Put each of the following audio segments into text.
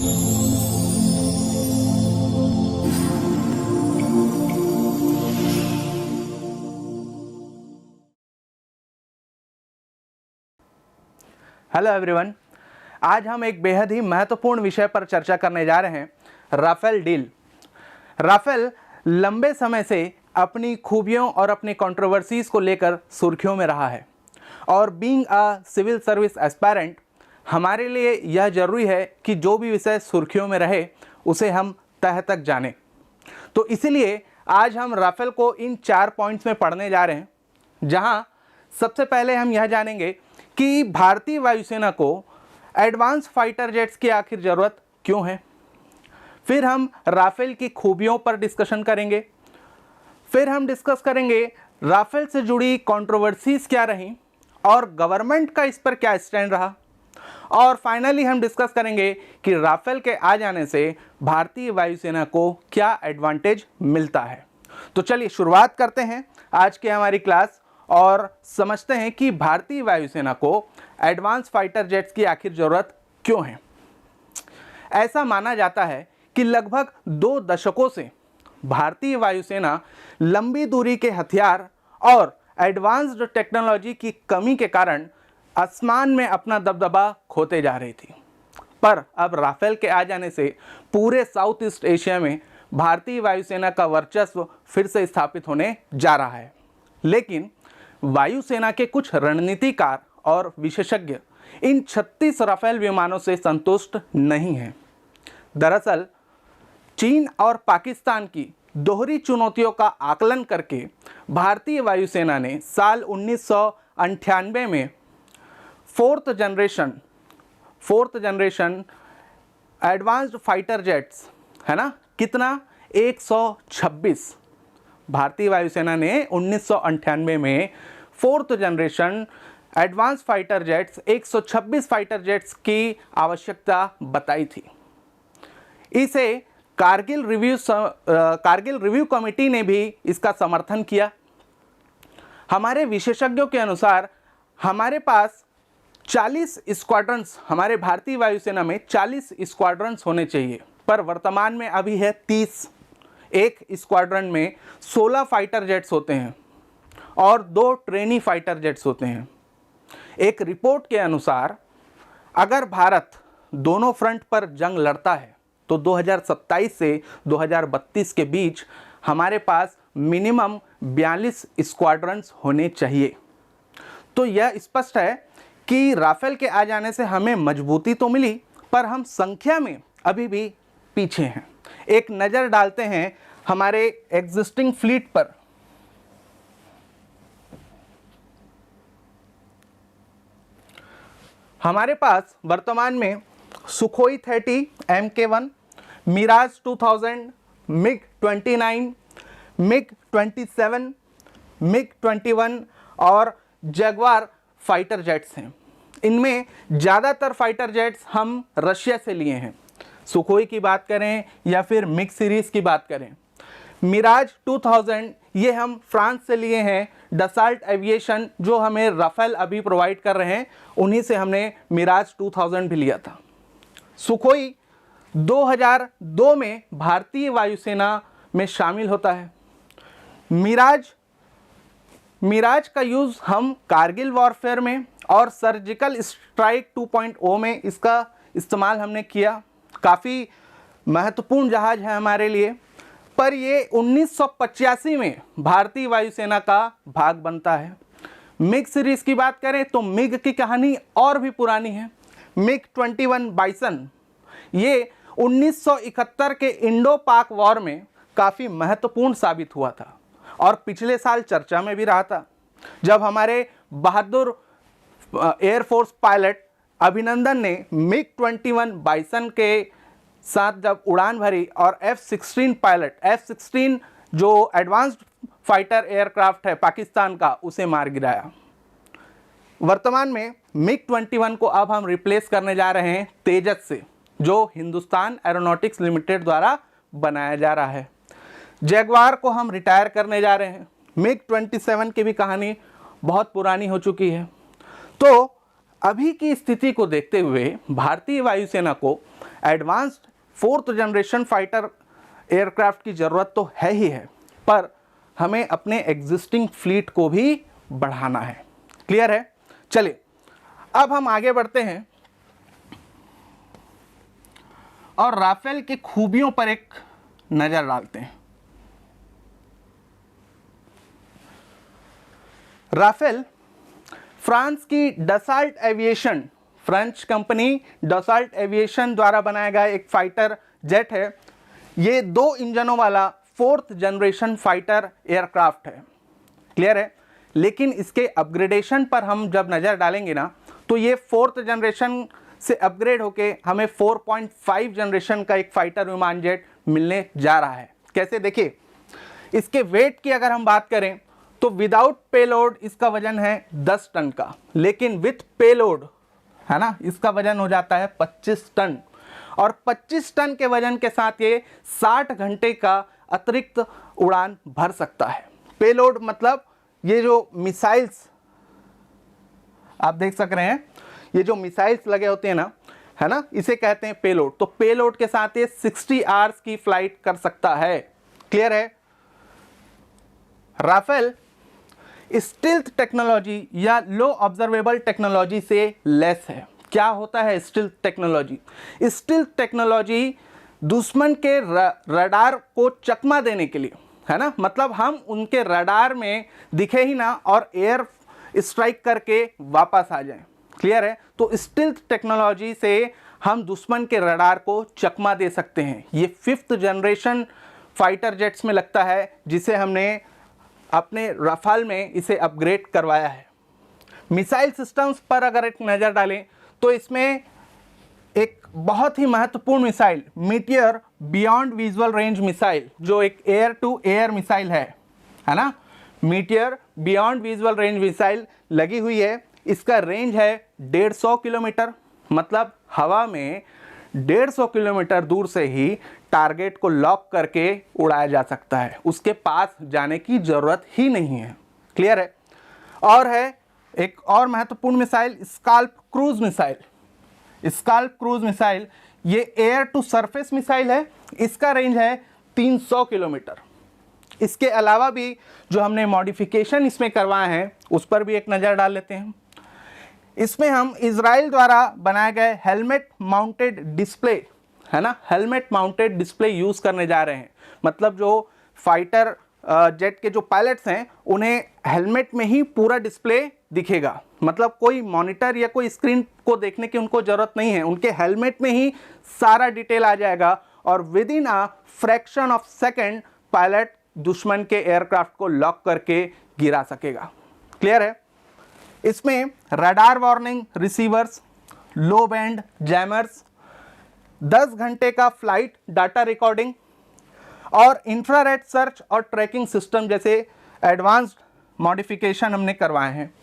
Hello everyone, आज हम एक बेहद ही महत्वपूर्ण विषय पर चर्चा करने जा रहे हैं, राफेल डील। राफेल लंबे समय से अपनी खूबियों और अपनी कंट्रोवर्सीज को लेकर सुर्खियों में रहा है और being a civil service aspirant हमारे लिए यह जरूरी है कि जो भी विषय सुर्खियों में रहे उसे हम तह तक जानें। तो इसीलिए आज हम राफेल को इन 4 पॉइंट्स में पढ़ने जा रहे हैं, जहां सबसे पहले हम यह जानेंगे कि भारतीय वायुसेना को एडवांस फाइटर जेट्स की आखिर ज़रूरत क्यों है। फिर हम राफेल की खूबियों पर डिस्कशन करेंगे। फिर हम डिस्कस करेंगे राफेल से जुड़ी कंट्रोवर्सीज क्या रहीं और गवर्नमेंट का इस पर क्या स्टैंड रहा। और फाइनली हम डिस्कस करेंगे कि राफेल के आ जाने से भारतीय वायुसेना को क्या एडवांटेज मिलता है। तो चलिए शुरुआत करते हैं आज की हमारी क्लास और समझते हैं कि भारतीय वायुसेना को एडवांस फाइटर जेट्स की आखिर ज़रूरत क्यों है। ऐसा माना जाता है कि लगभग 2 दशकों से भारतीय वायुसेना लंबी दूरी के हथियार और एडवांस्ड टेक्नोलॉजी की कमी के कारण आसमान में अपना दबदबा खोते जा रही थी। पर अब राफेल के आ जाने से पूरे साउथ ईस्ट एशिया में भारतीय वायुसेना का वर्चस्व फिर से स्थापित होने जा रहा है। लेकिन वायुसेना के कुछ रणनीतिकार और विशेषज्ञ इन 36 राफेल विमानों से संतुष्ट नहीं हैं। दरअसल चीन और पाकिस्तान की दोहरी चुनौतियों का आकलन करके भारतीय वायुसेना ने साल 1998 में fourth generation advanced fighter jets, है ना, कितना 126 भारतीय वायुसेना ने 1998 में fourth generation advance fighter jets 126 fighter jets की आवश्यकता बताई थी। इसे कारगिल रिव्यू कमेटी ने भी इसका समर्थन किया। हमारे विशेषज्ञों के अनुसार हमारे पास 40 स्क्वाड्रंस, हमारे भारतीय वायुसेना में 40 स्क्वाड्रंस होने चाहिए, पर वर्तमान में अभी है 30। एक स्क्वाड्रन में 16 फाइटर जेट्स होते हैं और 2 ट्रेनी फाइटर जेट्स होते हैं। एक रिपोर्ट के अनुसार अगर भारत दोनों फ्रंट पर जंग लड़ता है तो 2027 से 2032 के बीच हमारे पास मिनिमम 42 स्क्वाड्रंस होने चाहिए। तो यह स्पष्ट है कि राफेल के आ जाने से हमें मजबूती तो मिली, पर हम संख्या में अभी भी पीछे हैं। एक नज़र डालते हैं हमारे एग्जिस्टिंग फ्लीट पर। हमारे पास वर्तमान में Sukhoi 30 MK1, Mirage 2000, MiG 29, MiG 27, MiG 21 और जगुआर फाइटर जेट्स हैं। इनमें ज़्यादातर फाइटर जेट्स हम रशिया से लिए हैं, सुखोई की बात करें या फिर मिग सीरीज़ की बात करें। मिराज 2000 ये हम फ्रांस से लिए हैं। डसाल्ट एविएशन जो हमें राफेल अभी प्रोवाइड कर रहे हैं, उन्हीं से हमने मिराज 2000 भी लिया था। सुखोई 2002 में भारतीय वायुसेना में शामिल होता है। मिराज का यूज़ हम कारगिल वॉरफेयर में और सर्जिकल स्ट्राइक 2.0 में इसका इस्तेमाल हमने किया। काफ़ी महत्वपूर्ण जहाज़ है हमारे लिए, पर ये 1985 में भारतीय वायुसेना का भाग बनता है। मिग सीरीज़ की बात करें तो मिग की कहानी और भी पुरानी है। मिग 21 बाइसन ये 1971 के इंडो पाक वॉर में काफ़ी महत्वपूर्ण साबित हुआ था और पिछले साल चर्चा में भी रहा था, जब हमारे बहादुर एयरफोर्स पायलट अभिनंदन ने मिग 21 बाइसन के साथ जब उड़ान भरी और F-16 जो एडवांस्ड फाइटर एयरक्राफ्ट है पाकिस्तान का, उसे मार गिराया। वर्तमान में मिग 21 को अब हम रिप्लेस करने जा रहे हैं तेजस से, जो हिंदुस्तान एरोनॉटिक्स लिमिटेड द्वारा बनाया जा रहा है। जगुआर को हम रिटायर करने जा रहे हैं। मिग 27 की भी कहानी बहुत पुरानी हो चुकी है। तो अभी की स्थिति को देखते हुए भारतीय वायुसेना को advanced 4th generation fighter aircraft की ज़रूरत तो है ही है, पर हमें अपने एग्जिस्टिंग फ्लीट को भी बढ़ाना है। क्लियर है? चलिए अब हम आगे बढ़ते हैं और राफेल की खूबियों पर एक नज़र डालते हैं। राफेल फ्रांस की Dassault aviation, French company Dassault aviation द्वारा बनाया गया एक फाइटर जेट है। ये 2 इंजनों वाला 4th जनरेशन फाइटर एयरक्राफ्ट है। क्लियर है? लेकिन इसके अपग्रेडेशन पर हम जब नज़र डालेंगे ना, तो ये 4th जनरेशन से अपग्रेड होके हमें 4.5 जनरेशन का एक फाइटर विमान जेट मिलने जा रहा है। कैसे? देखिए, इसके वेट की अगर हम बात करें तो विदाउट पेलोड इसका वजन है 10 टन का, लेकिन विथ पेलोड है ना, इसका वजन हो जाता है 25 टन। और 25 टन के वजन के साथ ये 60 घंटे का अतिरिक्त उड़ान भर सकता है। पेलोड मतलब ये जो मिसाइल्स आप देख सक रहे हैं, ये जो मिसाइल्स लगे होते हैं ना, है ना, इसे कहते हैं पेलोड। तो पेलोड के साथ ये 60 आवर्स की फ्लाइट कर सकता है। क्लियर है? राफेल स्टील्थ टेक्नोलॉजी या लो ऑब्जर्वेबल टेक्नोलॉजी से लेस है। क्या होता है स्टील्थ टेक्नोलॉजी? स्टील्थ टेक्नोलॉजी दुश्मन के रडार को चकमा देने के लिए, है ना, मतलब हम उनके रडार में दिखे ही ना और एयर स्ट्राइक करके वापस आ जाएं। क्लियर है? तो स्टील्थ टेक्नोलॉजी से हम दुश्मन के रडार को चकमा दे सकते हैं। ये 5th जनरेशन फाइटर जेट्स में लगता है, जिसे हमने अपने राफेल में इसे अपग्रेड करवाया है। मिसाइल सिस्टम्स पर अगर एक नज़र डालें तो इसमें एक बहुत ही महत्वपूर्ण missile meteor beyond visual range missile, जो एक एयर टू एयर मिसाइल है ना, meteor beyond visual range missile लगी हुई है। इसका रेंज है 150 किलोमीटर, मतलब हवा में 150 किलोमीटर दूर से ही टारगेट को लॉक करके उड़ाया जा सकता है, उसके पास जाने की ज़रूरत ही नहीं है। क्लियर है? और है एक और महत्वपूर्ण missile scalp cruise missile. Scalp cruise missile ये एयर टू सरफेस मिसाइल है, इसका रेंज है 300 किलोमीटर। इसके अलावा भी जो हमने मॉडिफिकेशन इसमें करवाए हैं उस पर भी एक नज़र डाल लेते हैं। इसमें हम इजराइल द्वारा बनाए गए हेलमेट माउंटेड डिस्प्ले, है ना, हेलमेट माउंटेड डिस्प्ले यूज़ करने जा रहे हैं। मतलब जो फाइटर जेट के जो पायलट्स हैं उन्हें हेलमेट में ही पूरा डिस्प्ले दिखेगा, मतलब कोई मॉनिटर या कोई स्क्रीन को देखने की उनको ज़रूरत नहीं है, उनके हेलमेट में ही सारा डिटेल आ जाएगा और with in a fraction of second pilot दुश्मन के एयरक्राफ्ट को लॉक करके गिरा सकेगा। क्लियर है? इसमें radar warning receivers, low band jammers, 10 घंटे का फ्लाइट डाटा रिकॉर्डिंग और इंफ्रारेड सर्च और ट्रैकिंग सिस्टम जैसे एडवांस्ड मॉडिफिकेशन हमने करवाए हैं।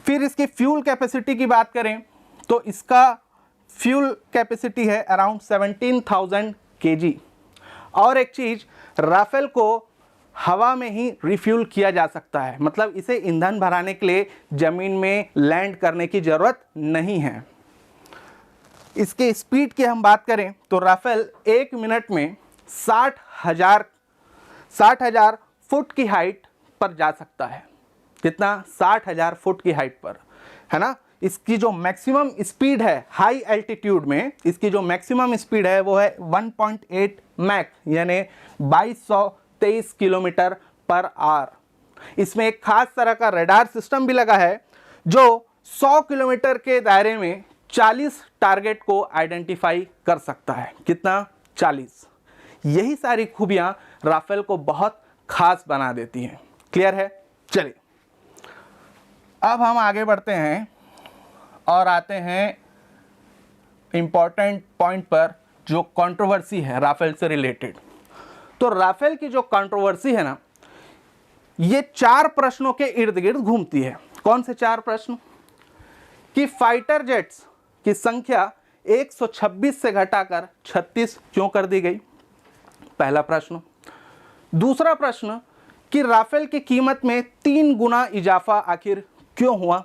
फिर इसकी फ्यूल कैपेसिटी की बात करें तो इसका फ्यूल कैपेसिटी है अराउंड 17,000 kg। और एक चीज़, राफेल को हवा में ही रिफ्यूल किया जा सकता है, मतलब इसे ईंधन भराने के लिए ज़मीन में लैंड करने की ज़रूरत नहीं है। इसके स्पीड की हम बात करें तो राफेल 1 मिनट में 60,000 फुट की हाइट पर जा सकता है। कितना? 60,000 फुट की हाइट पर, है ना। इसकी जो मैक्सिमम स्पीड है हाई एल्टीट्यूड में, इसकी जो मैक्सिमम स्पीड है वो है 1.8 मैक, यानी 2223 किलोमीटर पर आवर। इसमें एक खास तरह का रडार सिस्टम भी लगा है जो 100 किलोमीटर के दायरे में 40 टारगेट को आइडेंटिफाई कर सकता है। कितना? 40। यही सारी खूबियां राफेल को बहुत खास बना देती हैं। क्लियर है? चलिए अब हम आगे बढ़ते हैं और आते हैं इंपॉर्टेंट पॉइंट पर, जो कंट्रोवर्सी है राफेल से रिलेटेड। तो राफेल की जो कंट्रोवर्सी है ना, ये 4 प्रश्नों के इर्द गिर्द घूमती है। कौन से 4 प्रश्न? कि फाइटर जेट्स की संख्या 126 से घटाकर 36 क्यों कर दी गई? पहला प्रश्न। दूसरा प्रश्न कि राफेल की कीमत में 3 गुना इजाफा आखिर क्यों हुआ?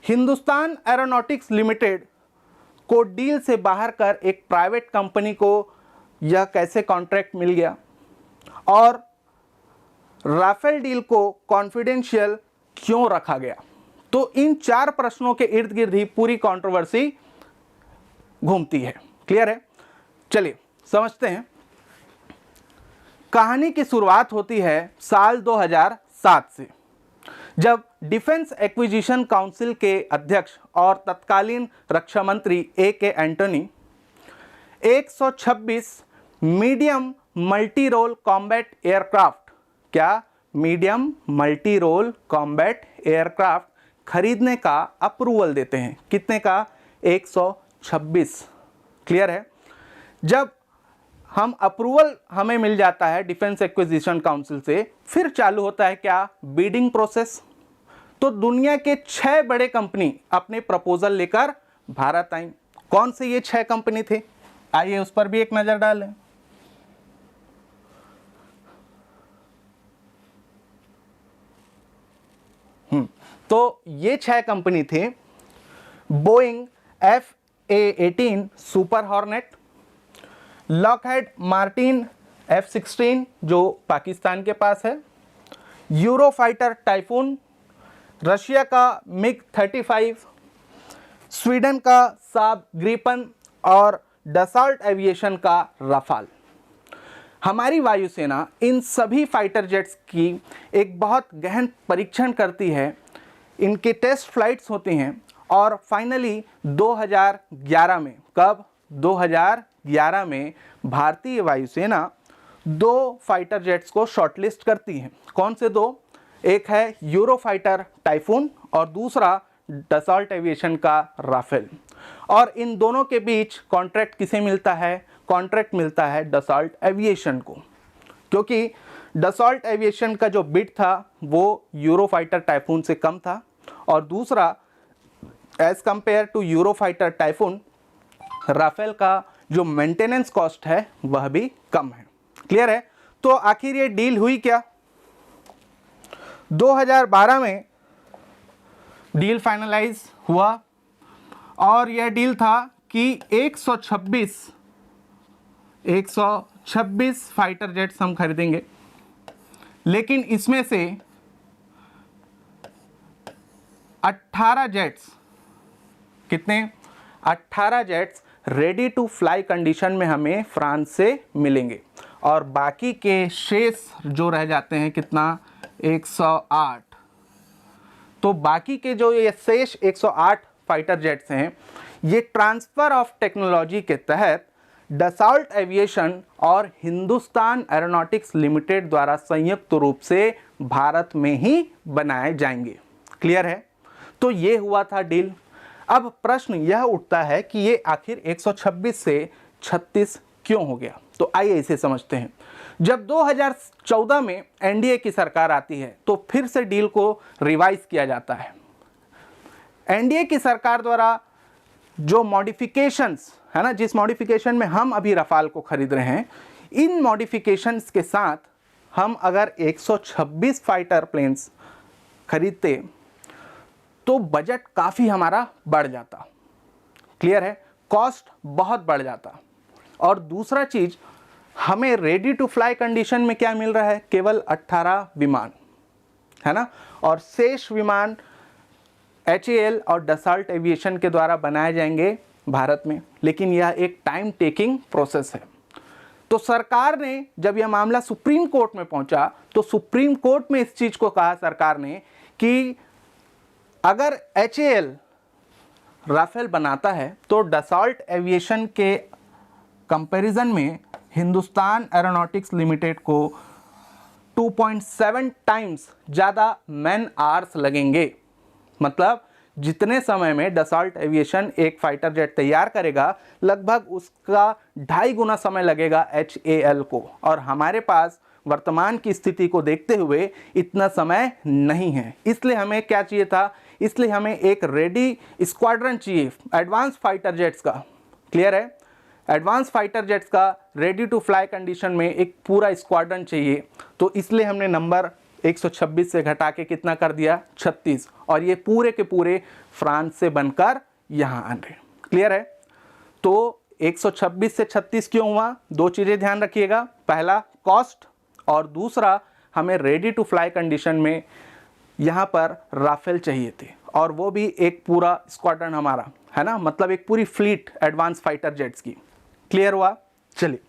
हिंदुस्तान एरोनॉटिक्स लिमिटेड को डील से बाहर कर एक प्राइवेट कंपनी को यह कैसे कॉन्ट्रैक्ट मिल गया, और राफेल डील को कॉन्फिडेंशियल क्यों रखा गया। तो इन 4 प्रश्नों के इर्द गिर्द ही पूरी कंट्रोवर्सी घूमती है। क्लियर है? चलिए समझते हैं। कहानी की शुरुआत होती है साल 2007 से, जब डिफेंस एक्विजिशन काउंसिल के अध्यक्ष और तत्कालीन रक्षा मंत्री A.K. Antony 126 medium multi role combat aircraft, क्या medium multi role combat aircraft खरीदने का अप्रूवल देते हैं। कितने का? 126। क्लियर है? जब हम अप्रूवल हमें मिल जाता है डिफेंस एक्विजिशन काउंसिल से, फिर चालू होता है क्या? Bidding process. तो दुनिया के 6 बड़े कंपनी अपने प्रपोजल लेकर भारत आई। कौन से ये 6 कंपनी थे? आइए उस पर भी एक नजर डालें। तो ये 6 कंपनी थे Boeing FA-18 super hornet, Lockheed Martin F-16 जो पाकिस्तान के पास है, यूरोफाइटर टाइफून, रशिया का MiG-35, स्वीडन का साब ग्रिपन और डसॉल्ट एविएशन का राफाल। हमारी वायुसेना इन सभी फाइटर जेट्स की एक बहुत गहन परीक्षण करती है, इनके टेस्ट फ्लाइट्स होती हैं और फाइनली 2011 में, कब? 2011 में भारतीय वायुसेना 2 फाइटर जेट्स को शॉर्टलिस्ट करती है। कौन से 2? एक है यूरोफाइटर टाइफून और दूसरा डसॉल्ट एविएशन का राफेल। और इन दोनों के बीच कॉन्ट्रैक्ट किसे मिलता है? कॉन्ट्रैक्ट मिलता है डसॉल्ट एविएशन को, क्योंकि डसॉल्ट एविएशन का जो बिड था वो यूरोफाइटर टाइफून से कम था, और दूसरा as compare to Eurofighter Typhoon Rafale का जो मेंटेनेंस कॉस्ट है वह भी कम है। क्लियर है? तो आखिर ये डील हुई क्या? 2012 में डील फाइनलाइज हुआ और यह डील था कि 126 फाइटर जेट्स हम खरीदेंगे, लेकिन इसमें से 18 जेट्स, कितने? 18 jets ready to fly condition में हमें फ्रांस से मिलेंगे, और बाकी के शेष जो रह जाते हैं कितना? 108। तो बाकी के जो ये शेष 108 फाइटर जेट्स हैं, ये ट्रांसफ़र ऑफ टेक्नोलॉजी के तहत डसॉल्ट एविएशन और हिंदुस्तान एरोनॉटिक्स लिमिटेड द्वारा संयुक्त रूप से भारत में ही बनाए जाएंगे। क्लियर है? तो ये हुआ था डील। अब प्रश्न यह उठता है कि ये आखिर 126 से 36 क्यों हो गया? तो आइए इसे समझते हैं। जब 2014 में एनडीए की सरकार आती है तो फिर से डील को रिवाइज किया जाता है। एनडीए की सरकार द्वारा जो मॉडिफिकेशंस है ना, जिस मॉडिफिकेशन में हम अभी रफाल को खरीद रहे हैं, इन मॉडिफिकेशंस के साथ हम अगर 126 फाइटर प्लेन्स खरीदते तो बजट काफ़ी हमारा बढ़ जाता। क्लियर है? कॉस्ट बहुत बढ़ जाता। और दूसरा चीज़, हमें रेडी टू फ्लाई कंडीशन में क्या मिल रहा है? केवल 18 विमान, है ना, और शेष विमान HAL और डसॉल्ट एविएशन के द्वारा बनाए जाएंगे भारत में। लेकिन यह एक टाइम टेकिंग प्रोसेस है। तो सरकार ने जब यह मामला सुप्रीम कोर्ट में पहुंचा तो सुप्रीम कोर्ट में इस चीज़ को कहा सरकार ने कि अगर HAL राफेल बनाता है तो डसॉल्ट एविएशन के कंपैरिजन में हिंदुस्तान एरोनॉटिक्स लिमिटेड को 2.7 टाइम्स ज़्यादा मैन आवर्स लगेंगे। मतलब जितने समय में डसॉल्ट एविएशन एक फाइटर जेट तैयार करेगा, लगभग उसका 2.5 गुना समय लगेगा HAL को, और हमारे पास वर्तमान की स्थिति को देखते हुए इतना समय नहीं है। इसलिए हमें क्या चाहिए था? इसलिए हमें एक रेडी स्क्वाड्रन चाहिए एडवांस फाइटर जेट्स का। क्लियर है? एडवांस फाइटर जेट्स का रेडी टू फ्लाई कंडीशन में एक पूरा स्क्वाड्रन चाहिए। तो इसलिए हमने नंबर 126 से घटा के कितना कर दिया? 36, और ये पूरे के पूरे फ्रांस से बनकर यहाँ आ रहे। क्लियर है? तो 126 से 36 क्यों हुआ? दो चीज़ें ध्यान रखिएगा, पहला कॉस्ट और दूसरा हमें रेडी टू फ्लाई कंडीशन में यहाँ पर राफेल चाहिए थे, और वो भी एक पूरा स्क्वाड्रन हमारा, है ना, मतलब एक पूरी फ्लीट एडवांस फाइटर जेट्स की। क्लियर हुआ? चलिए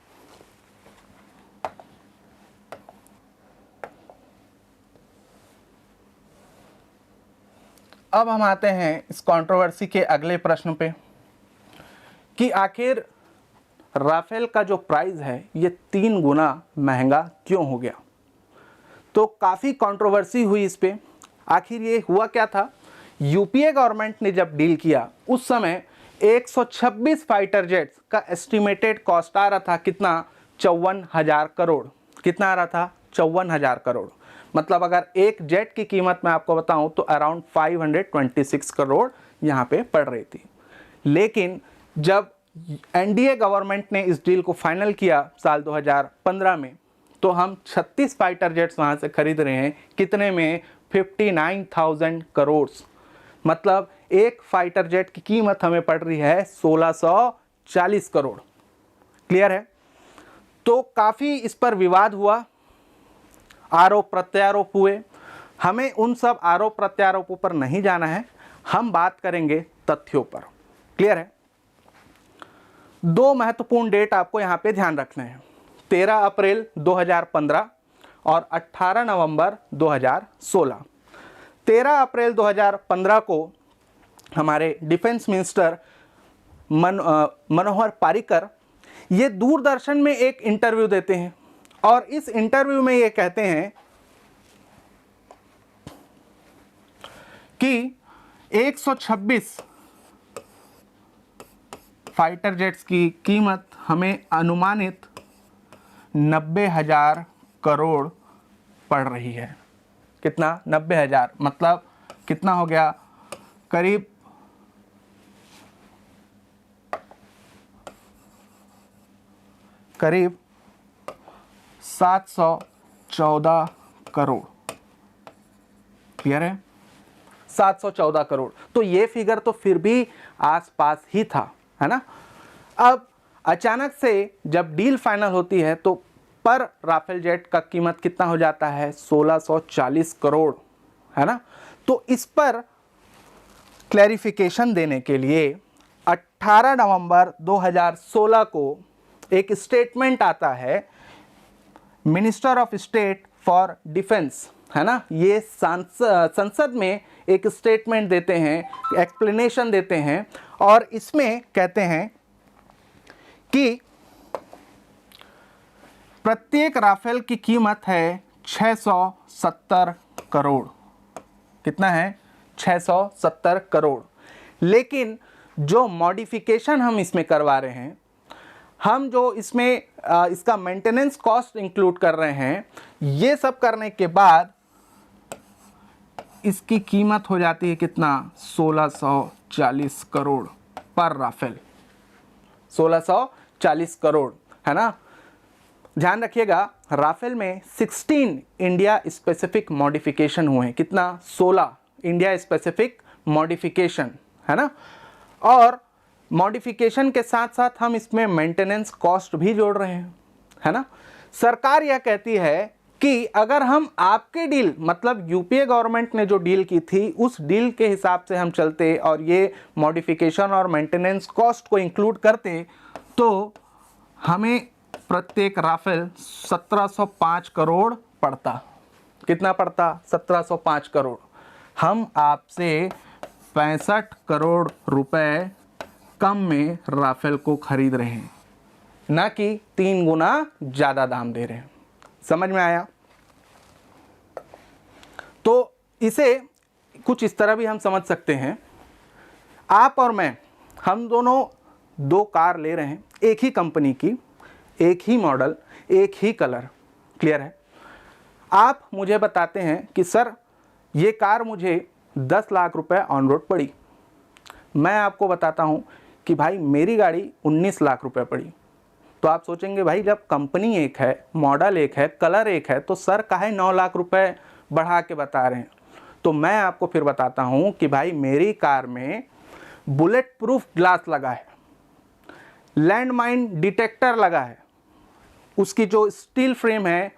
अब हम आते हैं इस कंट्रोवर्सी के अगले प्रश्न पे कि आखिर राफेल का जो प्राइस है ये 3 गुना महंगा क्यों हो गया। तो काफ़ी कंट्रोवर्सी हुई इस पे। आखिर ये हुआ क्या था? यूपीए गवर्नमेंट ने जब डील किया उस समय 126 फाइटर जेट्स का एस्टिमेटेड कॉस्ट आ रहा था कितना? 54,000 करोड़। कितना आ रहा था? 54,000 करोड़। मतलब अगर एक जेट की कीमत मैं आपको बताऊं तो अराउंड 526 करोड़ यहाँ पे पड़ रही थी। लेकिन जब एनडीए गवर्नमेंट ने इस डील को फाइनल किया साल 2015 में, तो हम 36 फाइटर जेट्स वहाँ से खरीद रहे हैं। कितने में? 59,000 करोड़। मतलब एक फाइटर जेट की कीमत हमें पड़ रही है 1640 करोड़। क्लियर है? तो काफ़ी इस पर विवाद हुआ, आरोप प्रत्यारोप हुए। हमें उन सब आरोप प्रत्यारोपों पर नहीं जाना है, हम बात करेंगे तथ्यों पर। क्लियर है? दो महत्वपूर्ण डेट आपको यहाँ पे ध्यान रखने हैं, 13 अप्रैल 2015 और 18 नवंबर 2016। 13 अप्रैल 2015 को हमारे डिफेंस मिनिस्टर मनोहर पारिकर ये दूरदर्शन में एक इंटरव्यू देते हैं, और इस इंटरव्यू में ये कहते हैं कि 126 फाइटर जेट्स की कीमत हमें अनुमानित 90,000 करोड़ पड़ रही है। कितना? 90,000। मतलब कितना हो गया? करीब करीब 714 करोड़। क्लियर है? 714 करोड़। तो ये फिगर तो फिर भी आसपास ही था, है ना। अब अचानक से जब डील फाइनल होती है तो पर राफेल जेट का कीमत कितना हो जाता है? 1640 करोड़, है ना। तो इस पर क्लैरिफिकेशन देने के लिए 18 नवंबर 2016 को एक स्टेटमेंट आता है minister of state for defence, है ना। ये संसद में एक स्टेटमेंट देते हैं, एक्सप्लेनेशन देते हैं, और इसमें कहते हैं कि प्रत्येक राफेल की कीमत है 670 करोड़। कितना है? 670 करोड़। लेकिन जो मॉडिफिकेशन हम इसमें करवा रहे हैं, हम जो इसमें इसका मेंटेनेंस कॉस्ट इंक्लूड कर रहे हैं, ये सब करने के बाद इसकी कीमत हो जाती है कितना? 1640 करोड़ पर राफेल। 1640 करोड़, है ना। ध्यान रखिएगा, राफेल में 16 इंडिया स्पेसिफिक मॉडिफिकेशन हुए हैं। कितना? 16 इंडिया स्पेसिफिक मॉडिफिकेशन, है ना। और मॉडिफिकेशन के साथ साथ हम इसमें मेंटेनेंस कॉस्ट भी जोड़ रहे हैं, है ना। सरकार यह कहती है कि अगर हम आपके डील, मतलब यूपीए गवर्नमेंट ने जो डील की थी उस डील के हिसाब से हम चलते और ये मॉडिफिकेशन और मेंटेनेंस कॉस्ट को इंक्लूड करते, तो हमें प्रत्येक राफेल 1705 करोड़ पड़ता। कितना पड़ता? 1705 करोड़। हम आपसे 65 करोड़ रुपए कम में राफेल को खरीद रहे हैं, ना कि 3 गुना ज़्यादा दाम दे रहे हैं। समझ में आया? तो इसे कुछ इस तरह भी हम समझ सकते हैं, आप और मैं, हम दोनों 2 कार ले रहे हैं, एक ही कंपनी की, एक ही मॉडल, एक ही कलर। क्लियर है? आप मुझे बताते हैं कि सर ये कार मुझे 10 लाख रुपए ऑन रोड पड़ी। मैं आपको बताता हूँ कि भाई मेरी गाड़ी 19 लाख रुपए पड़ी। तो आप सोचेंगे भाई जब कंपनी एक है, मॉडल एक है, कलर एक है, तो सर काहे 9 लाख रुपए बढ़ा के बता रहे हैं। तो मैं आपको फिर बताता हूँ कि भाई मेरी कार में बुलेट प्रूफ ग्लास लगा है, लैंड माइन डिटेक्टर लगा है, उसकी जो स्टील फ्रेम है,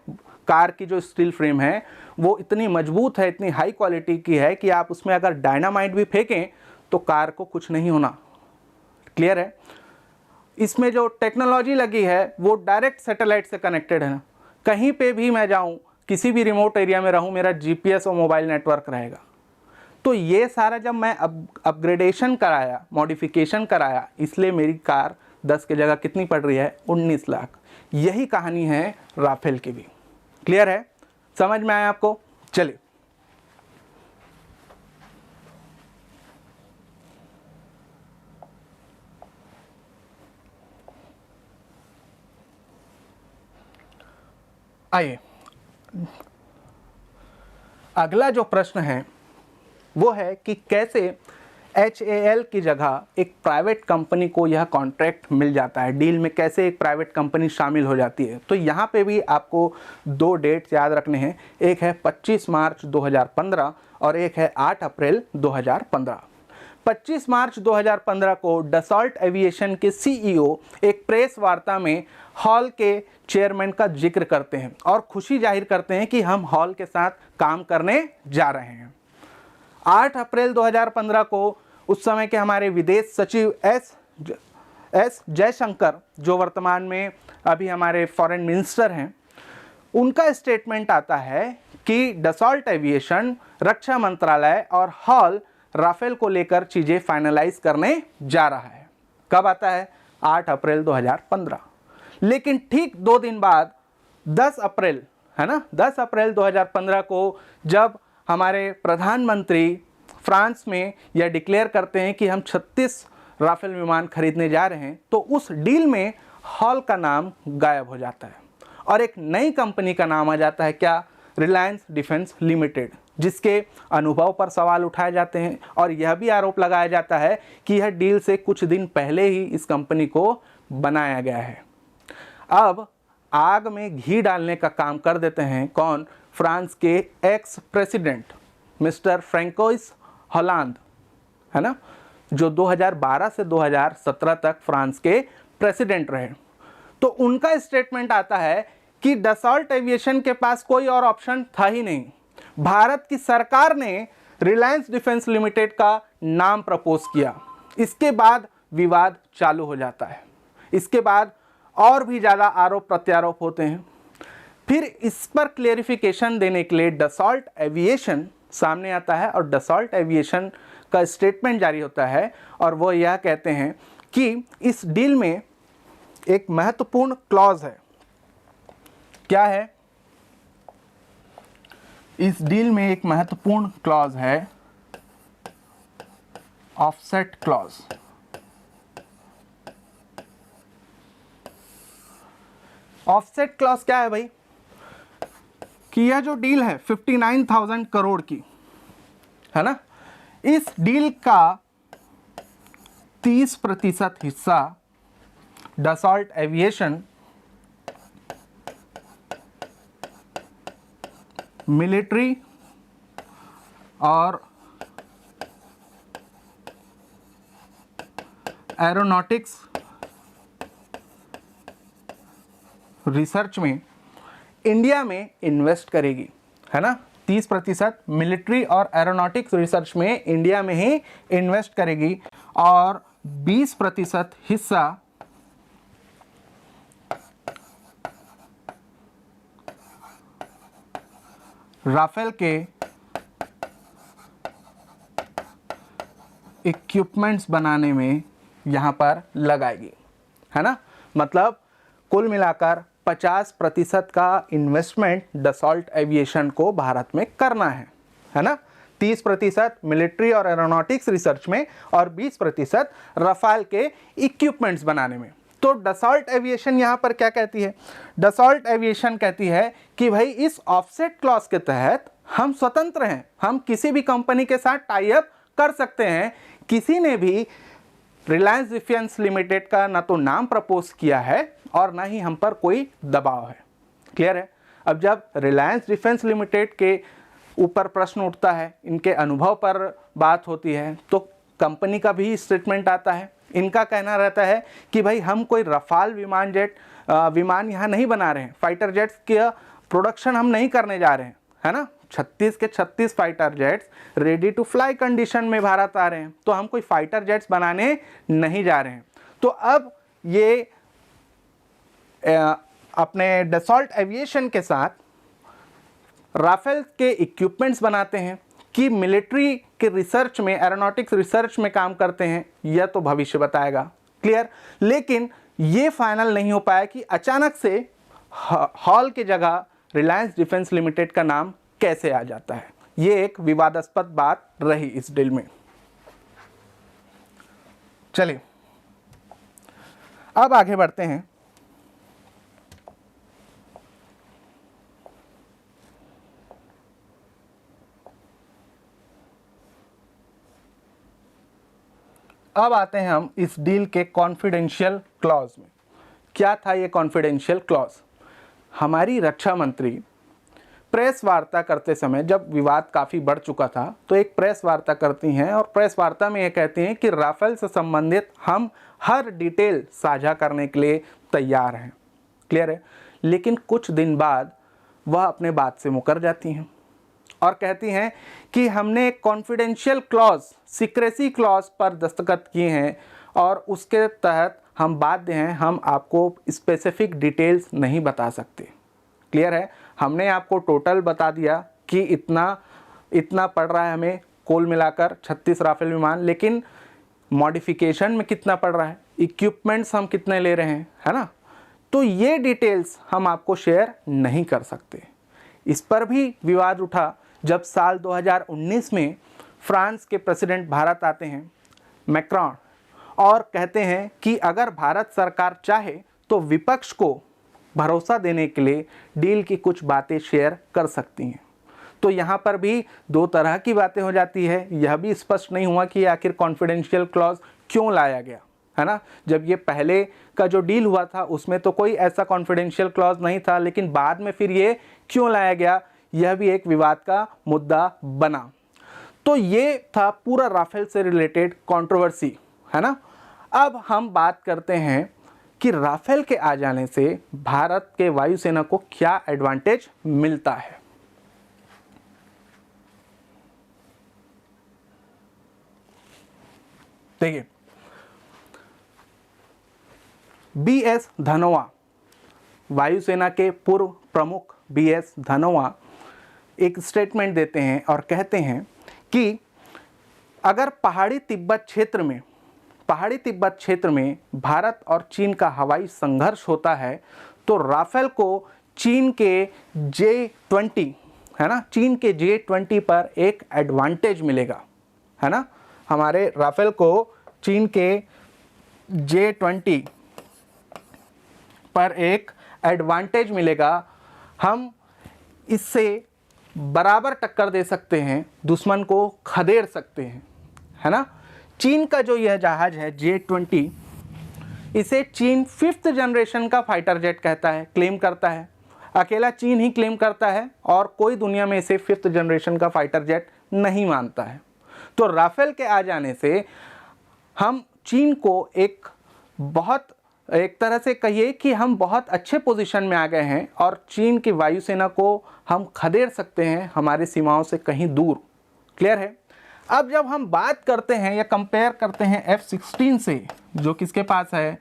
कार की जो स्टील फ्रेम है वो इतनी मजबूत है, इतनी हाई क्वालिटी की है कि आप उसमें अगर डायनामाइट भी फेंकें तो कार को कुछ नहीं होना। क्लियर है? इसमें जो टेक्नोलॉजी लगी है वो डायरेक्ट सैटेलाइट से कनेक्टेड है। कहीं पे भी मैं जाऊं, किसी भी रिमोट एरिया में रहूं, मेरा जीपीएस और मोबाइल नेटवर्क रहेगा। तो ये सारा जब मैं अपग्रेडेशन कराया, मॉडिफिकेशन कराया, इसलिए मेरी कार 10 की जगह कितनी पड़ रही है? 19 लाख। यही कहानी है राफेल की भी। क्लियर है? समझ में आया आपको? चलिए आइए, अगला जो प्रश्न है वो है कि कैसे HAL की जगह एक प्राइवेट कंपनी को यह कॉन्ट्रैक्ट मिल जाता है, डील में कैसे एक प्राइवेट कंपनी शामिल हो जाती है। तो यहाँ पे भी आपको 2 डेट्स याद रखने हैं, एक है 25 मार्च 2015 और एक है 8 अप्रैल 2015। 25 मार्च 2015 को डसॉल्ट एविएशन के CEO एक प्रेस वार्ता में हॉल के चेयरमैन का जिक्र करते हैं और खुशी जाहिर करते हैं कि हम हॉल के साथ काम करने जा रहे हैं। 8 अप्रैल 2015 को उस समय के हमारे विदेश सचिव एस जयशंकर, जो वर्तमान में अभी हमारे फॉरेन मिनिस्टर हैं, उनका स्टेटमेंट आता है कि डसॉल्ट एविएशन, रक्षा मंत्रालय और हॉल राफेल को लेकर चीज़ें फाइनलाइज करने जा रहा है। कब आता है? 8 अप्रैल 2015। लेकिन ठीक 2 दिन बाद 10 अप्रैल, है ना, 10 अप्रैल 2015 को जब हमारे प्रधानमंत्री फ्रांस में यह डिक्लेयर करते हैं कि हम 36 राफेल विमान खरीदने जा रहे हैं, तो उस डील में हॉल का नाम गायब हो जाता है और एक नई कंपनी का नाम आ जाता है। क्या? रिलायंस डिफेंस लिमिटेड, जिसके अनुभव पर सवाल उठाए जाते हैं और यह भी आरोप लगाया जाता है कि यह डील से कुछ दिन पहले ही इस कंपनी को बनाया गया है। अब आग में घी डालने का काम कर देते हैं कौन? फ्रांस के ex president mister François Hollande, है ना, जो 2012 से 2017 तक फ्रांस के प्रेसिडेंट रहे। तो उनका स्टेटमेंट आता है कि डसॉल्ट एविएशन के पास कोई और ऑप्शन था ही नहीं। भारत की सरकार ने रिलायंस डिफेंस लिमिटेड का नाम प्रपोज किया। इसके बाद विवाद चालू हो जाता है। इसके बाद और भी ज़्यादा आरोप प्रत्यारोप होते हैं। फिर इस पर क्लेरिफिकेशन देने के लिए डसॉल्ट एविएशन सामने आता है और डसॉल्ट एविएशन का स्टेटमेंट जारी होता है और वो यह कहते हैं कि इस डील में एक महत्वपूर्ण क्लॉज है। क्या है? इस डील में एक महत्वपूर्ण क्लॉज है, ऑफसेट क्लॉज। ऑफसेट क्लॉज क्या है भाई? कि यह जो डील है 59,000 करोड़ की, है ना, इस डील का 30% हिस्सा डसॉल्ट एविएशन मिलिट्री और एरोनॉटिक्स रिसर्च में इंडिया में इन्वेस्ट करेगी, है ना। 30% मिलिट्री और एरोनॉटिक्स रिसर्च में इंडिया में ही इन्वेस्ट करेगी और 20% हिस्सा राफेल के इक्विपमेंट्स बनाने में यहाँ पर लगाएगी, है ना। मतलब कुल मिलाकर 50% का इन्वेस्टमेंट डसॉल्ट एविएशन को भारत में करना है ना। 30% मिलिट्री और एरोनॉटिक्स रिसर्च में और 20% राफेल के इक्विपमेंट्स बनाने में। तो डसॉल्ट एविएशन यहाँ पर क्या कहती है? डसॉल्ट एविएशन कहती है कि भाई इस ऑफसेट क्लॉज के तहत हम स्वतंत्र हैं, हम किसी भी कंपनी के साथ टाई अप कर सकते हैं। किसी ने भी रिलायंस डिफेंस लिमिटेड का ना तो नाम प्रपोज किया है और ना ही हम पर कोई दबाव है। क्लियर है? अब जब रिलायंस डिफेंस लिमिटेड के ऊपर प्रश्न उठता है, इनके अनुभव पर बात होती है, तो कंपनी का भी स्टेटमेंट आता है। इनका कहना रहता है कि भाई हम कोई रफाल विमान यहाँ नहीं बना रहे हैं, फाइटर जेट्स के प्रोडक्शन हम नहीं करने जा रहे हैं, है ना। 36 के 36 fighter jets ready to fly condition में भारत आ रहे हैं, तो हम कोई फाइटर जेट्स बनाने नहीं जा रहे हैं। तो अब ये अपने डसॉल्ट एविएशन के साथ राफेल के इक्विपमेंट्स बनाते हैं कि मिलिट्री के रिसर्च में, एरोनॉटिक्स रिसर्च में काम करते हैं, यह तो भविष्य बताएगा। क्लियर। लेकिन ये फाइनल नहीं हो पाया कि अचानक से हॉल की जगह रिलायंस डिफेंस लिमिटेड का नाम कैसे आ जाता है। ये एक विवादास्पद बात रही इस डील में। चलिए अब आगे बढ़ते हैं। अब आते हैं हम इस डील के कॉन्फिडेंशियल क्लॉज में। क्या था ये कॉन्फिडेंशियल क्लॉज? हमारी रक्षा मंत्री प्रेस वार्ता करते समय, जब विवाद काफ़ी बढ़ चुका था, तो एक प्रेस वार्ता करती हैं और प्रेस वार्ता में ये कहती हैं कि राफेल से संबंधित हम हर डिटेल साझा करने के लिए तैयार हैं। क्लियर है। लेकिन कुछ दिन बाद वह अपने बात से मुकर जाती हैं और कहती हैं कि हमने एक कॉन्फिडेंशियल क्लॉज, सीक्रेसी क्लॉज पर दस्तखत किए हैं और उसके तहत हम बाध्य हैं, हम आपको स्पेसिफिक डिटेल्स नहीं बता सकते। क्लियर है। हमने आपको टोटल बता दिया कि इतना पड़ रहा है हमें कुल मिलाकर 36 राफेल विमान, लेकिन मॉडिफिकेशन में कितना पड़ रहा है, इक्विपमेंट्स हम कितने ले रहे हैं, है ना। तो ये डिटेल्स हम आपको शेयर नहीं कर सकते। इस पर भी विवाद उठा जब साल 2019 में फ्रांस के प्रेसिडेंट भारत आते हैं, मैक्रॉन, और कहते हैं कि अगर भारत सरकार चाहे तो विपक्ष को भरोसा देने के लिए डील की कुछ बातें शेयर कर सकती हैं। तो यहाँ पर भी दो तरह की बातें हो जाती है। यह भी स्पष्ट नहीं हुआ कि आखिर कॉन्फिडेंशियल क्लॉज क्यों लाया गया, है ना। जब ये पहले का जो डील हुआ था उसमें तो कोई ऐसा कॉन्फिडेंशियल क्लॉज नहीं था, लेकिन बाद में फिर ये क्यों लाया गया, यह भी एक विवाद का मुद्दा बना। तो ये था पूरा राफेल से रिलेटेड कंट्रोवर्सी, है ना। अब हम बात करते हैं कि राफेल के आ जाने से भारत के वायुसेना को क्या एडवांटेज मिलता है। देखिए, BS धनोआ, वायुसेना के पूर्व प्रमुख BS धनोआ एक स्टेटमेंट देते हैं और कहते हैं कि अगर पहाड़ी तिब्बत क्षेत्र में भारत और चीन का हवाई संघर्ष होता है तो राफेल को चीन के J-20, है ना, चीन के J-20 पर एक एडवांटेज मिलेगा, है ना। हमारे राफेल को चीन के J-20 पर एक एडवांटेज मिलेगा। हम इससे बराबर टक्कर दे सकते हैं, दुश्मन को खदेड़ सकते हैं, है ना। चीन का जो यह जहाज है J-20, इसे चीन 5th जनरेशन का फाइटर जेट कहता है, क्लेम करता है। अकेला चीन ही क्लेम करता है और कोई दुनिया में इसे 5th जनरेशन का फाइटर जेट नहीं मानता है। तो राफेल के आ जाने से हम चीन को एक तरह से कहिए कि हम बहुत अच्छे पोजीशन में आ गए हैं और चीन की वायुसेना को हम खदेड़ सकते हैं हमारी सीमाओं से कहीं दूर। क्लियर है। अब जब हम बात करते हैं या कंपेयर करते हैं F-16 से, जो किसके पास है,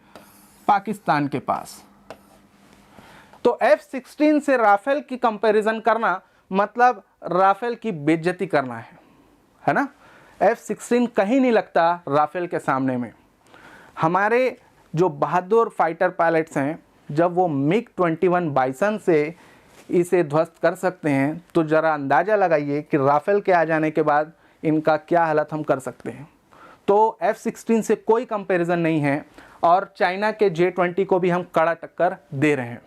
पाकिस्तान के पास, तो F-16 से राफेल की कंपैरिजन करना मतलब राफेल की बेइज्जती करना है ना। F-16 कहीं नहीं लगता राफेल के सामने में। हमारे जो बहादुर फाइटर पायलट्स हैं, जब वो MiG-21 बाइसन से इसे ध्वस्त कर सकते हैं, तो ज़रा अंदाज़ा लगाइए कि राफेल के आ जाने के बाद इनका क्या हालत हम कर सकते हैं। तो F-16 से कोई कंपैरिजन नहीं है और चाइना के J-20 को भी हम कड़ा टक्कर दे रहे हैं।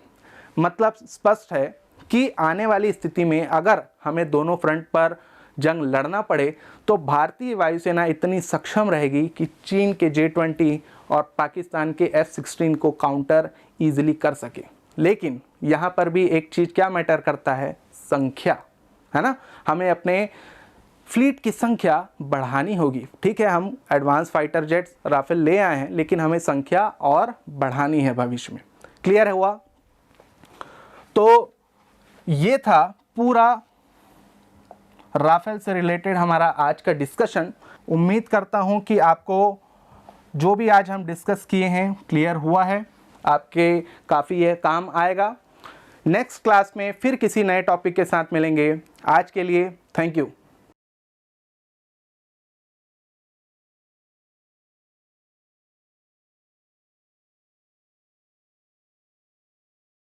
मतलब स्पष्ट है कि आने वाली स्थिति में अगर हमें दोनों फ्रंट पर जंग लड़ना पड़े तो भारतीय वायुसेना इतनी सक्षम रहेगी कि चीन के J-20 और पाकिस्तान के F-16 को काउंटर ईजिली कर सके। लेकिन यहाँ पर भी एक चीज़ क्या मैटर करता है, संख्या, है ना। हमें अपने फ्लीट की संख्या बढ़ानी होगी। ठीक है, हम एडवांस फाइटर जेट्स राफेल ले आए हैं, लेकिन हमें संख्या और बढ़ानी है भविष्य में। क्लियर हुआ? तो ये था पूरा राफेल से रिलेटेड हमारा आज का डिस्कशन। उम्मीद करता हूँ कि आपको जो भी आज हम डिस्कस किए हैं क्लियर हुआ है, आपके काफ़ी ये काम आएगा। नेक्स्ट क्लास में फिर किसी नए टॉपिक के साथ मिलेंगे। आज के लिए थैंक यू।